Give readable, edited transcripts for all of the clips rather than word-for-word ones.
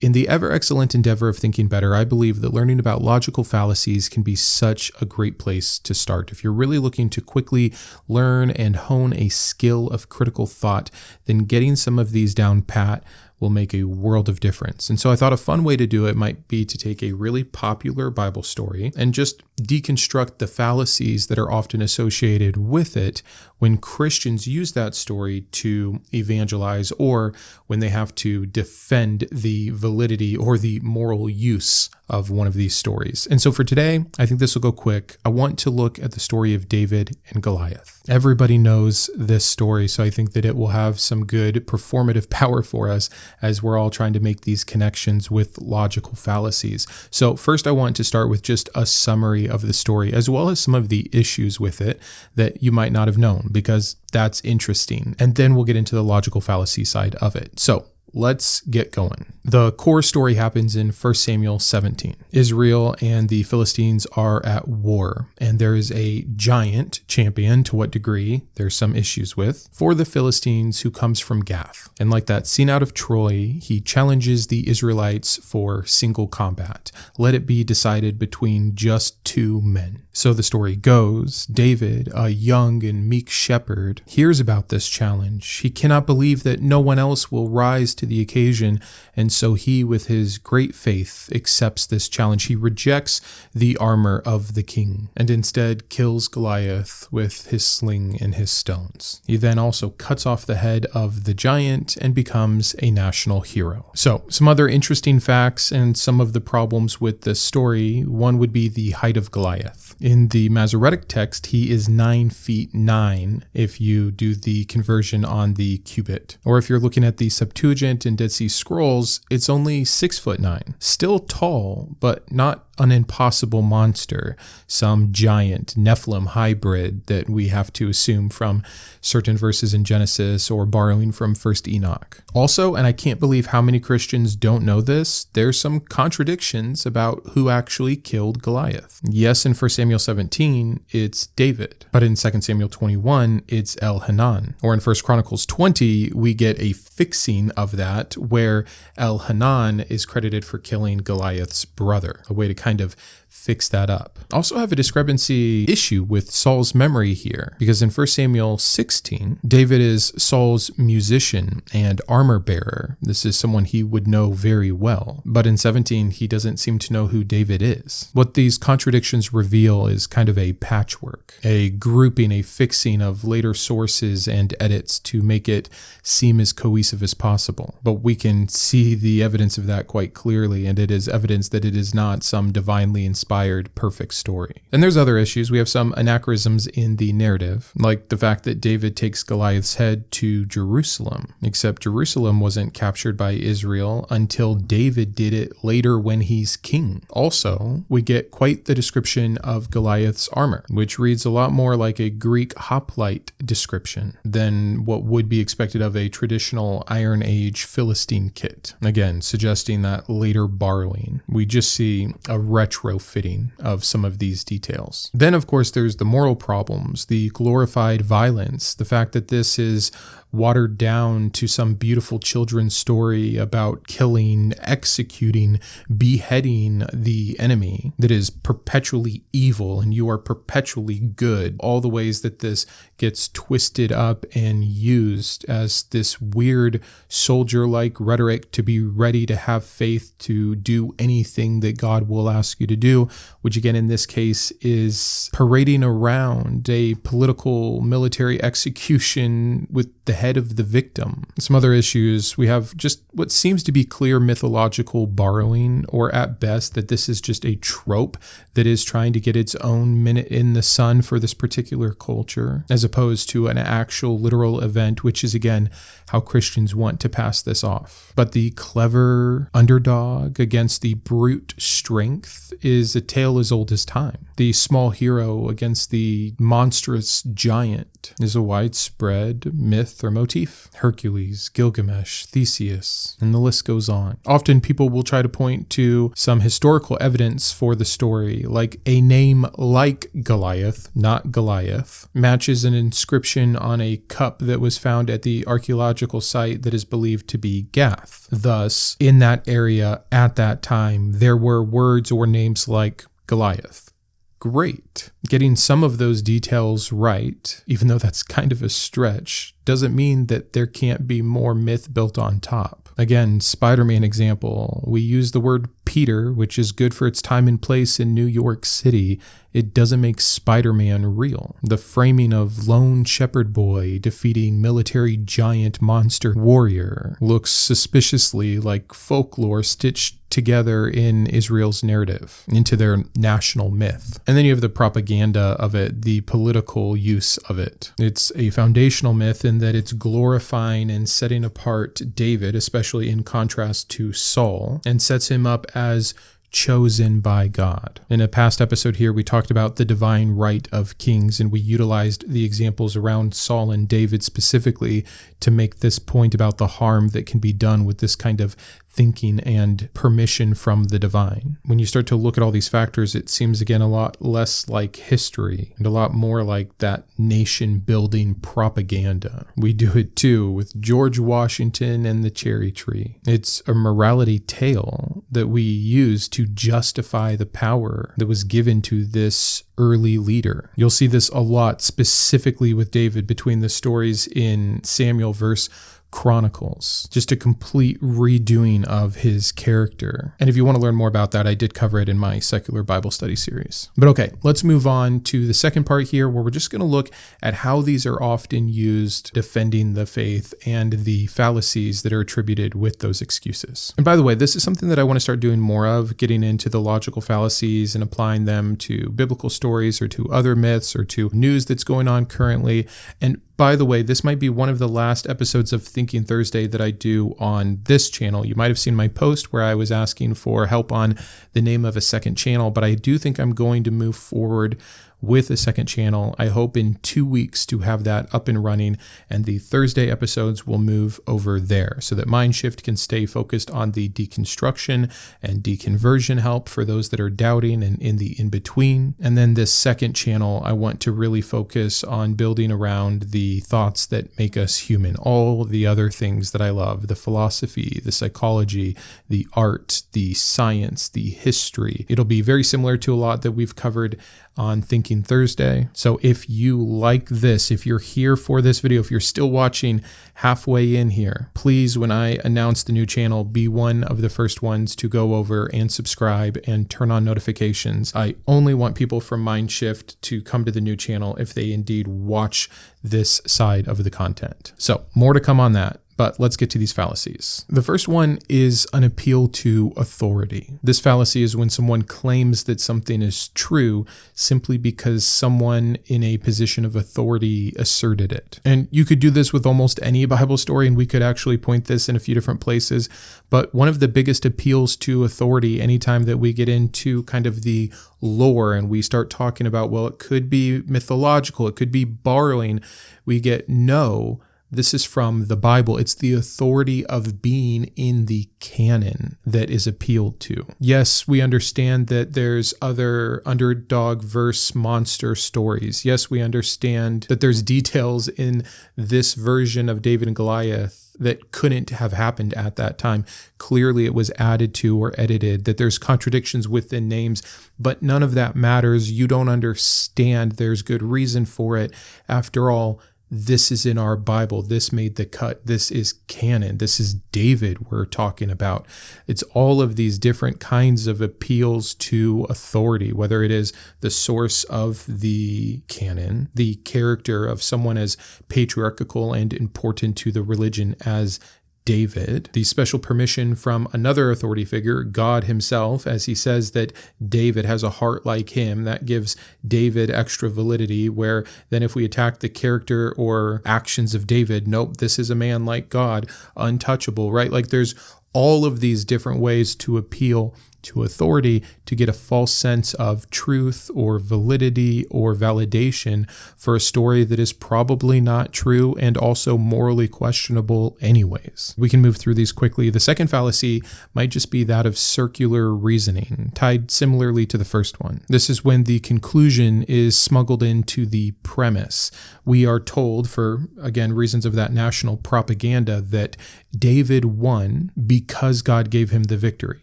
In the ever-excellent endeavor of thinking better, I believe that learning about logical fallacies can be such a great place to start. If you're really looking to quickly learn and hone a skill of critical thought, then getting some of these down pat will make a world of difference. And so I thought a fun way to do it might be to take a really popular Bible story and just deconstruct the fallacies that are often associated with it when Christians use that story to evangelize or when they have to defend the validity or the moral use of one of these stories. And so for today, I think this will go quick. I want to look at the story of David and Goliath. Everybody knows this story, so I think that it will have some good performative power for us as we're all trying to make these connections with logical fallacies. So first, I want to start with just a summary of the story, as well as some of the issues with it that you might not have known, because that's interesting. And then we'll get into the logical fallacy side of it. So let's get going. The core story happens in 1 Samuel 17. Israel and the Philistines are at war, and there is a giant champion, to what degree there's some issues with, for the Philistines who comes from Gath. And like that scene out of Troy, he challenges the Israelites for single combat. Let it be decided between just two men. So the story goes, David, a young and meek shepherd, hears about this challenge. He cannot believe that no one else will rise to the occasion, and so he, with his great faith, accepts this challenge. He rejects the armor of the king and instead kills Goliath with his sling and his stones. He then also cuts off the head of the giant and becomes a national hero. So some other interesting facts and some of the problems with this story. One would be the height of Goliath. In the Masoretic text, he is 9 feet 9 if you do the conversion on the cubit. Or if you're looking at the Septuagint and Dead Sea Scrolls, it's only 6 foot 9. Still tall, but not an impossible monster, some giant Nephilim hybrid that we have to assume from certain verses in Genesis or borrowing from 1st Enoch. Also, and I can't believe how many Christians don't know this, there's some contradictions about who actually killed Goliath. Yes, in 1 Samuel 17, it's David, but in 2 Samuel 21, it's Elhanan. Or in 1 Chronicles 20, we get a fixing of that where Elhanan is credited for killing Goliath's brother, a way to kind of fix that up. Also have a discrepancy issue with Saul's memory here, because in 1 Samuel 16, David is Saul's musician and armor bearer. This is someone he would know very well. But in 17, he doesn't seem to know who David is. What these contradictions reveal is kind of a patchwork, a grouping, a fixing of later sources and edits to make it seem as cohesive as possible. But we can see the evidence of that quite clearly, and it is evidence that it is not some divinely inspired perfect story. And there's other issues. We have some anachronisms in the narrative, like the fact that David takes Goliath's head to Jerusalem, except Jerusalem wasn't captured by Israel until David did it later when he's king. Also, we get quite the description of Goliath's armor, which reads a lot more like a Greek hoplite description than what would be expected of a traditional Iron Age Philistine kit. Again, suggesting that later borrowing. We just see a retrofitting of some of these details. Then, of course, there's the moral problems, the glorified violence, the fact that this is watered down to some beautiful children's story about killing, executing, beheading the enemy that is perpetually evil and you are perpetually good. All the ways that this gets twisted up and used as this weird soldier-like rhetoric to be ready to have faith to do anything that God will ask you to do, which again in this case is parading around a political military execution with the head of the victim. Some other issues, we have just what seems to be clear mythological borrowing, or at best that this is just a trope that is trying to get its own minute in the sun for this particular culture, as opposed to an actual literal event, which is again how Christians want to pass this off. But the clever underdog against the brute strength is a tale as old as time. The small hero against the monstrous giant is a widespread myth or motif. Hercules, Gilgamesh, Theseus, and the list goes on. Often people will try to point to some historical evidence for the story, like a name like Goliath, not Goliath, matches an inscription on a cup that was found at the archaeological site that is believed to be Gath. Thus, in that area at that time, there were words or names like Goliath. Great. Getting some of those details right, even though that's kind of a stretch, doesn't mean that there can't be more myth built on top. Again, Spider-Man example, we use the word Peter, which is good for its time and place in New York City. It doesn't make Spider-Man real. The framing of lone shepherd boy defeating military giant monster warrior looks suspiciously like folklore stitched together in Israel's narrative into their national myth. And then you have the propaganda of it, the political use of it. It's a foundational myth in that it's glorifying and setting apart David, especially in contrast to Saul, and sets him up as chosen by God. In a past episode here, we talked about the divine right of kings, and we utilized the examples around Saul and David specifically to make this point about the harm that can be done with this kind of thinking and permission from the divine. When you start to look at all these factors, it seems again a lot less like history and a lot more like that nation building propaganda. We do it too with George Washington and the cherry tree. It's a morality tale that we use to justify the power that was given to this early leader. You'll see this a lot specifically with David between the stories in Samuel verse Chronicles, just a complete redoing of his character. And if you want to learn more about that, I did cover it in my secular Bible study series. But okay, let's move on to the second part here, where we're just going to look at how these are often used defending the faith and the fallacies that are attributed with those excuses. And by the way, this is something that I want to start doing more of, getting into the logical fallacies and applying them to biblical stories or to other myths or to news that's going on currently. And by the way, this might be one of the last episodes of Thinking Thursday that I do on this channel. You might have seen my post where I was asking for help on the name of a second channel, but I do think I'm going to move forward with a second channel. I hope in 2 weeks to have that up and running, and the Thursday episodes will move over there so that Mindshift can stay focused on the deconstruction and deconversion help for those that are doubting and in the in-between. And then this second channel, I want to really focus on building around the thoughts that make us human, all the other things that I love, the philosophy, the psychology, the art, the science, the history. It'll be very similar to a lot that we've covered on Thinking Thursday. So if you like this, if you're here for this video, if you're still watching halfway in here, please, when I announce the new channel, be one of the first ones to go over and subscribe and turn on notifications. I only want people from Mindshift to come to the new channel if they indeed watch this side of the content. So more to come on that. But let's get to these fallacies. The first one is an appeal to authority. This fallacy is when someone claims that something is true simply because someone in a position of authority asserted it. And you could do this with almost any Bible story, and we could actually point this in a few different places. But one of the biggest appeals to authority anytime that we get into kind of the lore and we start talking about, well, it could be mythological, it could be borrowing, we get no. This is from the Bible. It's the authority of being in the canon that is appealed to. Yes, we understand that there's other underdog verse monster stories. Yes, we understand that there's details in this version of David and Goliath that couldn't have happened at that time. Clearly it was added to or edited, that there's contradictions within names, but none of that matters. You don't understand. There's good reason for it. After all, this is in our Bible. This made the cut. This is canon. This is David we're talking about. It's all of these different kinds of appeals to authority, whether it is the source of the canon, the character of someone as patriarchal and important to the religion as David, the special permission from another authority figure, God himself, as he says that David has a heart like him. That gives David extra validity, where then if we attack the character or actions of David, nope, this is a man like God, untouchable, right? Like there's all of these different ways to appeal to authority to get a false sense of truth or validity or validation for a story that is probably not true and also morally questionable anyways. We can move through these quickly. The second fallacy might just be that of circular reasoning, tied similarly to the first one. This is when the conclusion is smuggled into the premise. We are told, for, again, reasons of that national propaganda, that David won because God gave him the victory.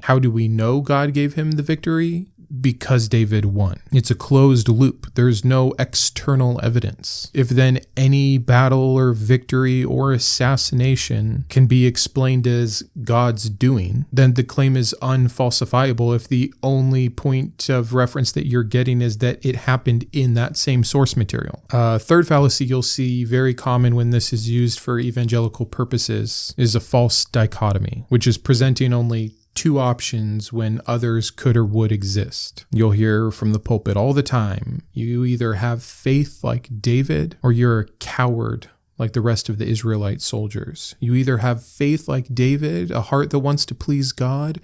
How do we know God gave him the victory? Because David won. It's a closed loop. There's no external evidence. If then any battle or victory or assassination can be explained as God's doing, then the claim is unfalsifiable if the only point of reference that you're getting is that it happened in that same source material. Third fallacy you'll see very common when this is used for evangelical purposes is a false dichotomy, which is presenting only two options when others could or would exist. You'll hear from the pulpit all the time, you either have faith like David or you're a coward like the rest of the Israelite soldiers. You either have faith like David, a heart that wants to please God,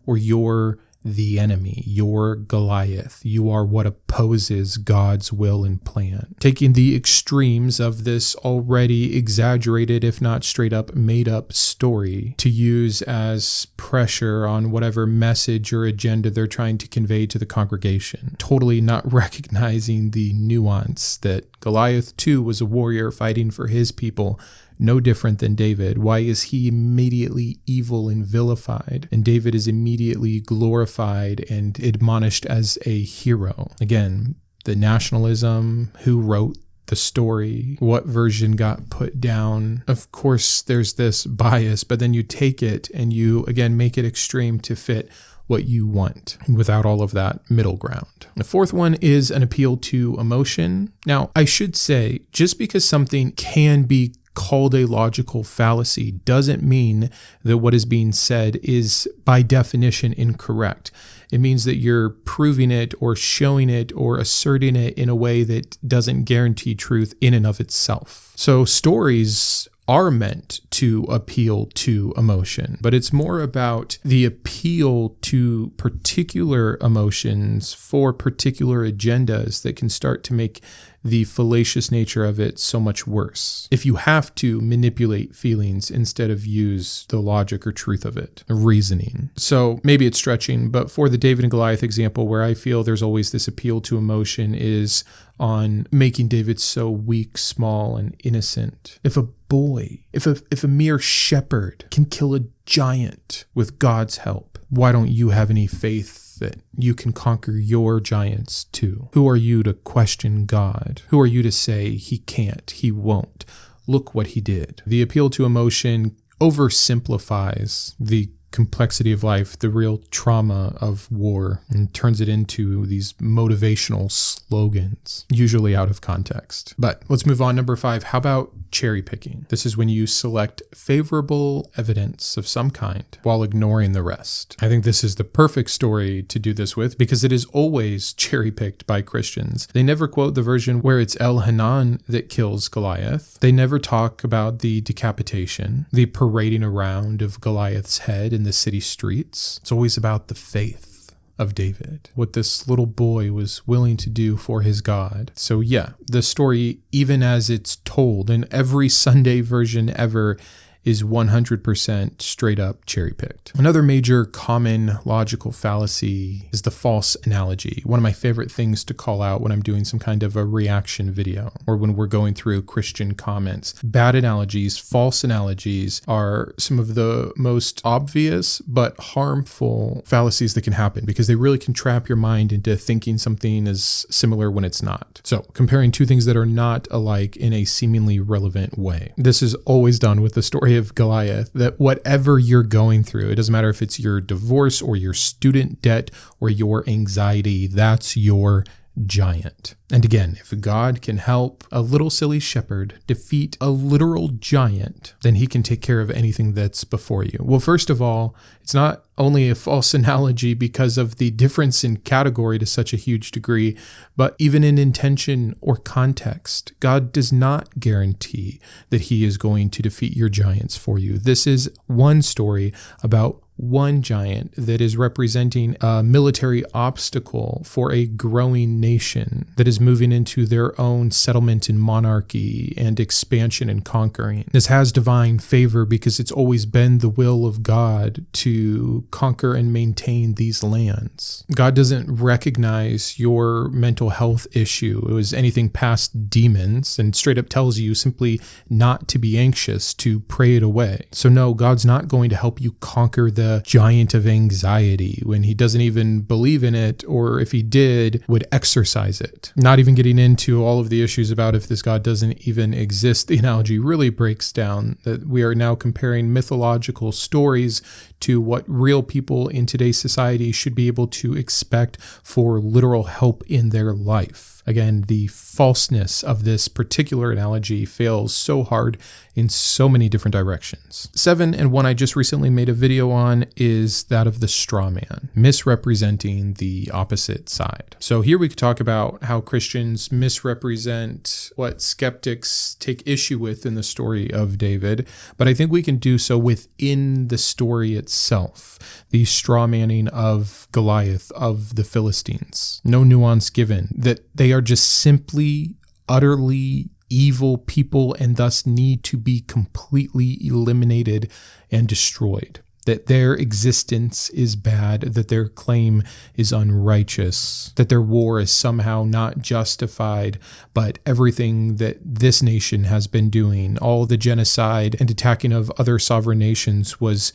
or you're the enemy, you're Goliath. You are what opposes God's will and plan. Taking the extremes of this already exaggerated, if not straight up made up story to use as pressure on whatever message or agenda they're trying to convey to the congregation. Totally not recognizing the nuance that Goliath too was a warrior fighting for his people, no different than David. Why is he immediately evil and vilified, and David is immediately glorified and admonished as a hero? Again, the nationalism, who wrote the story, what version got put down. Of course, there's this bias, but then you take it and you, again, make it extreme to fit what you want without all of that middle ground. The fourth one is an appeal to emotion. Now, I should say, just because something can be called a logical fallacy doesn't mean that what is being said is by definition incorrect. It means that you're proving it or showing it or asserting it in a way that doesn't guarantee truth in and of itself. So stories are meant to appeal to emotion, but it's more about the appeal to particular emotions for particular agendas that can start to make the fallacious nature of it so much worse. If you have to manipulate feelings instead of use the logic or truth of it, reasoning. So maybe it's stretching, but for the David and Goliath example, where I feel there's always this appeal to emotion is on making David so weak, small, and innocent. If a boy, if a mere shepherd can kill a giant with God's help, why don't you have any faith that you can conquer your giants too? Who are you to question God? Who are you to say he can't, he won't? Look what he did. The appeal to emotion oversimplifies the complexity of life, the real trauma of war, and turns it into these motivational slogans, usually out of context. But let's move on. Number 5, how about cherry picking? This is when you select favorable evidence of some kind while ignoring the rest. I think this is the perfect story to do this with because it is always cherry picked by Christians. They never quote the version where it's Elhanan that kills Goliath. They never talk about the decapitation, the parading around of Goliath's head in the city streets. It's always about the faith of David, what this little boy was willing to do for his God. So yeah, the story, even as it's told in every Sunday version ever, is 100% straight up cherry picked. Another major common logical fallacy is the false analogy. One of my favorite things to call out when I'm doing some kind of a reaction video or when we're going through Christian comments. Bad analogies, false analogies are some of the most obvious but harmful fallacies that can happen because they really can trap your mind into thinking something is similar when it's not. So comparing two things that are not alike in a seemingly relevant way. This is always done with the story of Goliath, that whatever you're going through, it doesn't matter if it's your divorce or your student debt or your anxiety, that's your giant. And again, if God can help a little silly shepherd defeat a literal giant, then he can take care of anything that's before you. Well, first of all, it's not only a false analogy because of the difference in category to such a huge degree, but even in intention or context. God does not guarantee that he is going to defeat your giants for you. This is one story about one giant that is representing a military obstacle for a growing nation that is moving into their own settlement and monarchy and expansion and conquering. This has divine favor because it's always been the will of God to conquer and maintain these lands. God doesn't recognize your mental health issue as anything past demons and straight up tells you simply not to be anxious, to pray it away. So no, God's not going to help you conquer the giant of anxiety when he doesn't even believe in it, or if he did, would exercise it. Not even getting into all of the issues about if this God doesn't even exist. The analogy really breaks down that we are now comparing mythological stories to what real people in today's society should be able to expect for literal help in their life. Again, the falseness of this particular analogy fails so hard in so many different directions. 7, and one I just recently made a video on, is that of the Strawman, misrepresenting the opposite side. So here we could talk about how Christians misrepresent what skeptics take issue with in the story of David, but I think we can do so within the story itself. The strawmanning of Goliath, of the Philistines. No nuance given, that they are just simply, utterly evil people and thus need to be completely eliminated and destroyed. That their existence is bad, that their claim is unrighteous, that their war is somehow not justified, but everything that this nation has been doing, all the genocide and attacking of other sovereign nations was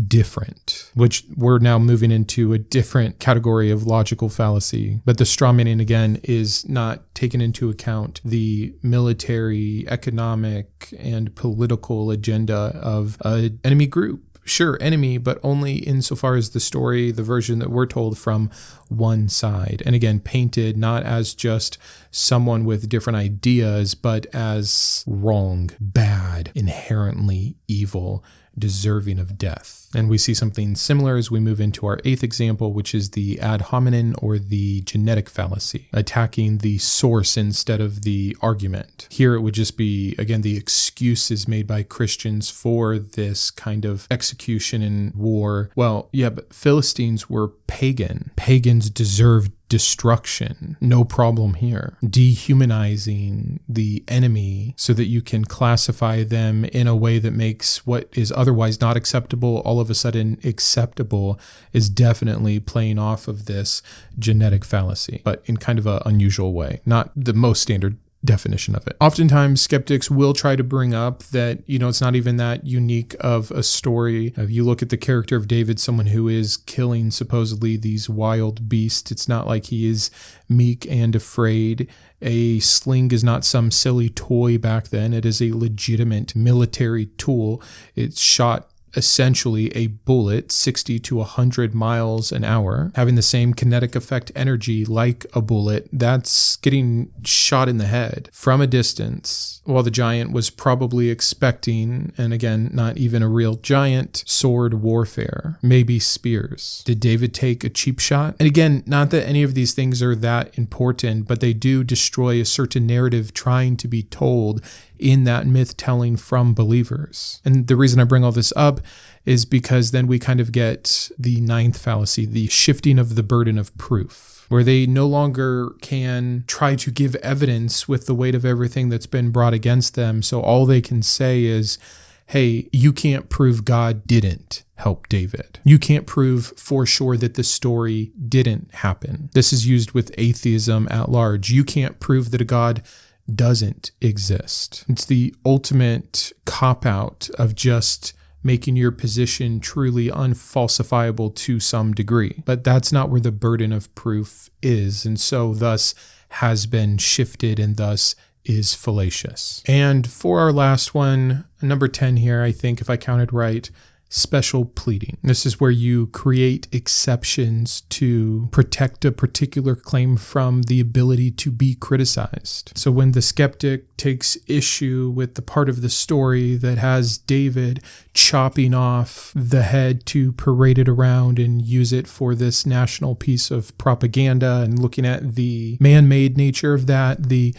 different, which we're now moving into a different category of logical fallacy. But the strawmanning, again, is not taking into account the military, economic, and political agenda of an enemy group. Sure, enemy, but only insofar as the story, the version that we're told, from one side. And again, painted not as just someone with different ideas, but as wrong, bad, inherently evil, deserving of death. And we see something similar as we move into our 8th example, which is the ad hominem, or the genetic fallacy, attacking the source instead of the argument. Here it would just be, again, the excuses made by Christians for this kind of execution and war. Well, yeah, but Philistines were pagan. Pagans deserved destruction. No problem here. Dehumanizing the enemy so that you can classify them in a way that makes what is otherwise not acceptable all of a sudden acceptable is definitely playing off of this genetic fallacy, but in kind of an unusual way. Not the most standard definition of it. Oftentimes, skeptics will try to bring up that, it's not even that unique of a story. If you look at the character of David, someone who is killing supposedly these wild beasts, it's not like he is meek and afraid. A sling is not some silly toy back then. It is a legitimate military tool. It's shot essentially a bullet 60 to 100 miles an hour, having the same kinetic effect energy like a bullet. That's getting shot in the head from a distance, while the giant was probably expecting, and again, not even a real giant, sword warfare, maybe spears. Did David take a cheap shot? And again, not that any of these things are that important, but they do destroy a certain narrative trying to be told in that myth telling from believers. And the reason I bring all this up is because then we kind of get the 9th fallacy, the shifting of the burden of proof, where they no longer can try to give evidence with the weight of everything that's been brought against them. So all they can say is, hey, you can't prove God didn't help David. You can't prove for sure that the story didn't happen. This is used with atheism at large. You can't prove that a God doesn't exist. It's the ultimate cop-out of just making your position truly unfalsifiable to some degree. But that's not where the burden of proof is, and so thus has been shifted and thus is fallacious. And for our last one, number 10 here, I think if I counted right, special pleading. This is where you create exceptions to protect a particular claim from the ability to be criticized. So when the skeptic takes issue with the part of the story that has David chopping off the head to parade it around and use it for this national piece of propaganda, and looking at the man-made nature of that, the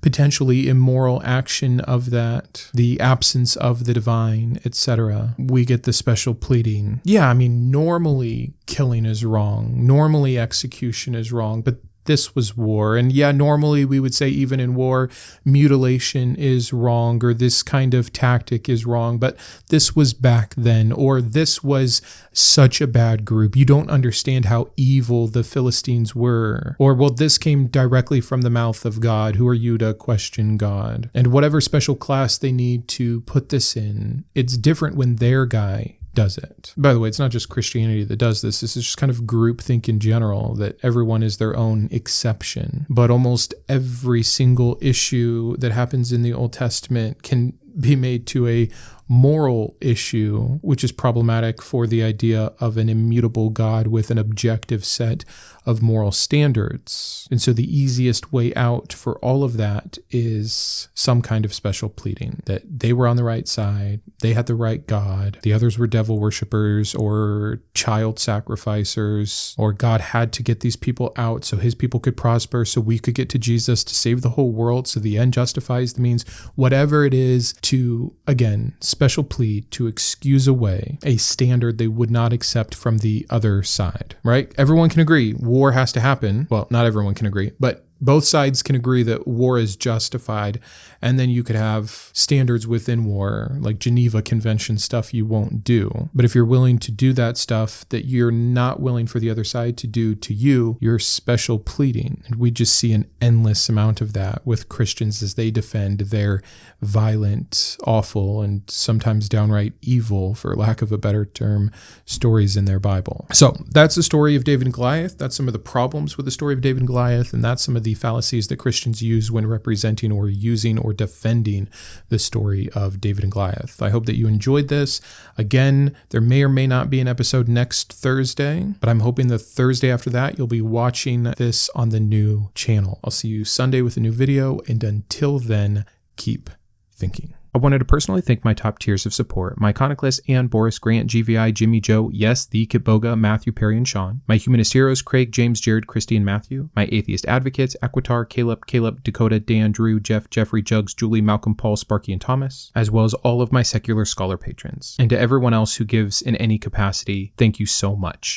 potentially immoral action of that, the absence of the divine, etc. We get the special pleading. Yeah, I mean, normally killing is wrong. Normally execution is wrong, but this was war. And yeah, normally we would say even in war, mutilation is wrong, or this kind of tactic is wrong, but this was back then, or this was such a bad group. You don't understand how evil the Philistines were. Or, well, this came directly from the mouth of God. Who are you to question God? And whatever special class they need to put this in, it's different when their guy does it. By the way, it's not just Christianity that does this. This is just kind of groupthink in general, that everyone is their own exception. But almost every single issue that happens in the Old Testament can be made to a moral issue, which is problematic for the idea of an immutable God with an objective set of moral standards. And so the easiest way out for all of that is some kind of special pleading, that they were on the right side, they had the right God, the others were devil worshippers or child sacrificers, or God had to get these people out so his people could prosper, so we could get to Jesus to save the whole world, so the end justifies the means. Whatever it is, to, again, special plead to excuse away a standard they would not accept from the other side, right? Everyone can agree war has to happen. Well, not everyone can agree, but both sides can agree that war is justified, and then you could have standards within war, like Geneva Convention stuff you won't do. But if you're willing to do that stuff that you're not willing for the other side to do to you, you're special pleading. And we just see an endless amount of that with Christians as they defend their violent, awful, and sometimes downright evil, for lack of a better term, stories in their Bible. So that's the story of David and Goliath. That's some of the problems with the story of David and Goliath, and that's some of the fallacies that Christians use when representing or using or defending the story of David and Goliath. I hope that you enjoyed this. Again, there may or may not be an episode next Thursday, but I'm hoping the Thursday after that you'll be watching this on the new channel. I'll see you Sunday with a new video, and until then, keep thinking. I wanted to personally thank my top tiers of support: my Iconoclast, Ann, Boris, Grant, GVI, Jimmy, Joe, yes, the Kitboga, Matthew, Perry, and Shawn; my Humanist heroes: Craig, James, Jarrod, Kristi, and Matthew; my Atheist advocates: Aquitar, Caleb, Dakota, Dan, Drew, Jeff, Jeffrey, Jugs, Julie, Malcom, Paul, Sparky, and Thomas; as well as all of my secular scholar patrons. And to everyone else who gives in any capacity, thank you so much.